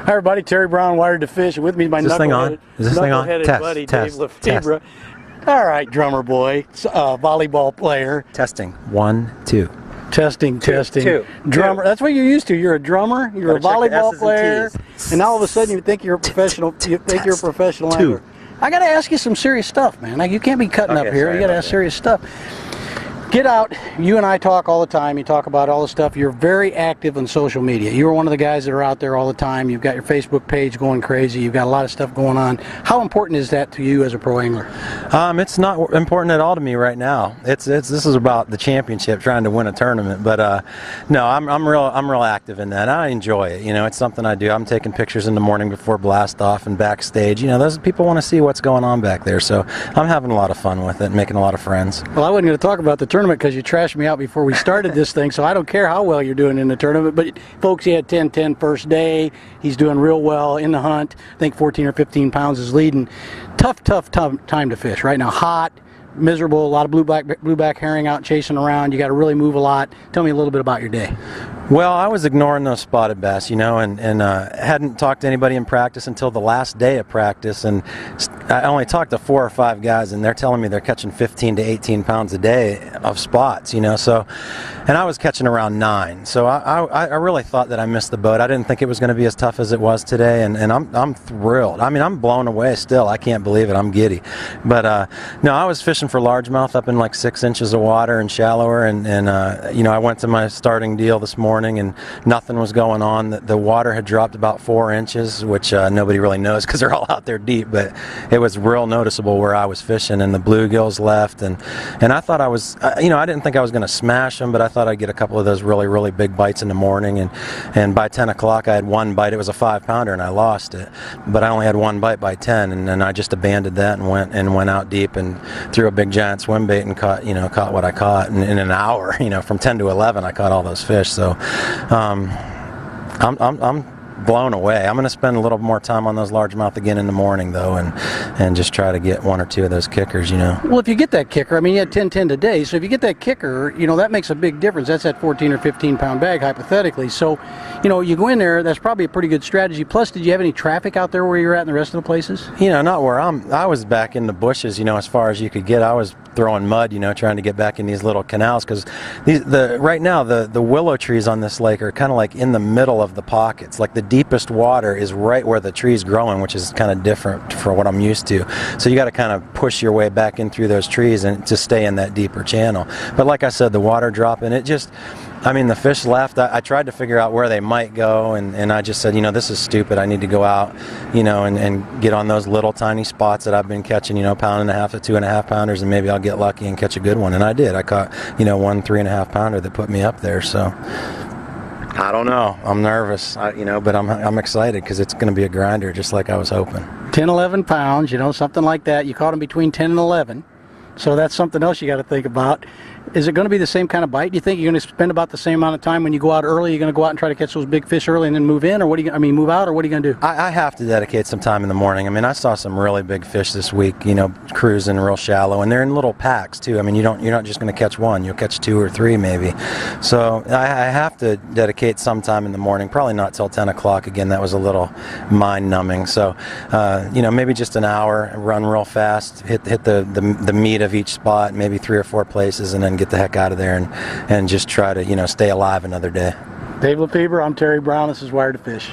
Hi everybody, Terry Brown, Wired2Fish. With me, my knuckleheaded buddy, Dave Lefebre. All right, drummer boy, volleyball player. Testing. 1, 2. Testing. Drummer. That's what you're used to. You're a drummer. You're a volleyball player, and all of a sudden you think you're a professional. You think you're a professional angler. I got to ask you some serious stuff, man. Like, you can't be cutting up here. You got to ask serious stuff. Get out. You and I talk all the time. You talk about all the stuff. You're very active on social media. You're one of the guys that are out there all the time. You've got your Facebook page going crazy. You've got a lot of stuff going on. How important is that to you as a pro angler? It's not important at all to me right now. This is about the championship, trying to win a tournament. But no, I'm real active in that. I enjoy it. You know, it's something I do. I'm taking pictures in the morning before blast off and backstage. You know, those people want to see what's going on back there. So I'm having a lot of fun with it, making a lot of friends. Well, I wasn't going to talk about the tournament because you trashed me out before we started this thing, so I don't care how well you're doing in the tournament. But folks, he had 10-10 first day. He's doing real well in the hunt. I think 14 or 15 pounds is leading. Tough time to fish right now. Hot, miserable, a lot of blueback herring out chasing around. You got to really move a lot. Tell me a little bit about your day. Well, I was ignoring those spotted bass, you know, and hadn't talked to anybody in practice until the last day of practice, and I only talked to 4 or 5 guys, and they're telling me they're catching 15 to 18 pounds a day of spots, you know, so, and I was catching around 9, so I really thought that I missed the boat. I didn't think it was going to be as tough as it was today, and I'm thrilled. I mean, I'm blown away still. I can't believe it. I'm giddy. But no, I was fishing for largemouth up in like 6 inches of water and shallower, and you know, I went to my starting deal this morning and nothing was going on. The water had dropped about 4 inches, which nobody really knows because they're all out there deep, but it was real noticeable where I was fishing, and the bluegills left, and I thought I was, you know, I didn't think I was going to smash them, but I thought I'd get a couple of those really big bites in the morning, and by 10 o'clock I had one bite. It was a 5-pounder and I lost it, but I only had one bite by 10, and then I just abandoned that and went out deep and threw a big giant swim bait and caught what I caught, and in an hour, you know, from 10 to 11 I caught all those fish. So I'm blown away. I'm going to spend a little more time on those largemouth again in the morning, though, and just try to get 1 or 2 of those kickers, you know. Well, if you get that kicker, I mean, you had 10-10 today, so if you get that kicker, you know, that makes a big difference. That's that 14 or 15 pound bag, hypothetically. So, you know, you go in there, that's probably a pretty good strategy. Plus, did you have any traffic out there where you're at in the rest of the places? You know, not where I was back in the bushes, you know, as far as you could get. I was throwing mud, you know, trying to get back in these little canals, because right now the willow trees on this lake are kind of like in the middle of the pockets. Like the deepest water is right where the tree's growing, which is kind of different for what I'm used to. So you got to kind of push your way back in through those trees and to stay in that deeper channel. But like I said, the water dropping, it just, I mean, the fish left. I tried to figure out where they might go, and I just said, you know, this is stupid. I need to go out, you know, and get on those little tiny spots that I've been catching, you know, 1.5 to 2.5 pounders, and maybe I'll get lucky and catch a good one. And I did. I caught, you know, 1 3.5 pounder that put me up there. So I don't know. I'm nervous, you know, but I'm excited because it's going to be a grinder, just like I was hoping. 10, 11 pounds, you know, something like that. You caught them between 10 and 11. So that's something else you got to think about. Is it going to be the same kind of bite? Do you think you're going to spend about the same amount of time when you go out early? You're going to go out and try to catch those big fish early and then move in, or what do you? I mean, move out, or what are you going to do? I have to dedicate some time in the morning. I mean, I saw some really big fish this week, you know, cruising real shallow, and they're in little packs too. I mean, you're not just going to catch one; you'll catch 2 or 3 maybe. So I have to dedicate some time in the morning. Probably not till 10 o'clock. Again, that was a little mind-numbing. So you know, maybe just an hour, run real fast, hit the meat of each spot, maybe 3 or 4 places, and then get the heck out of there and just try to, you know, stay alive another day. Dave Lefebre, I'm Terry Brown. This is Wired2Fish.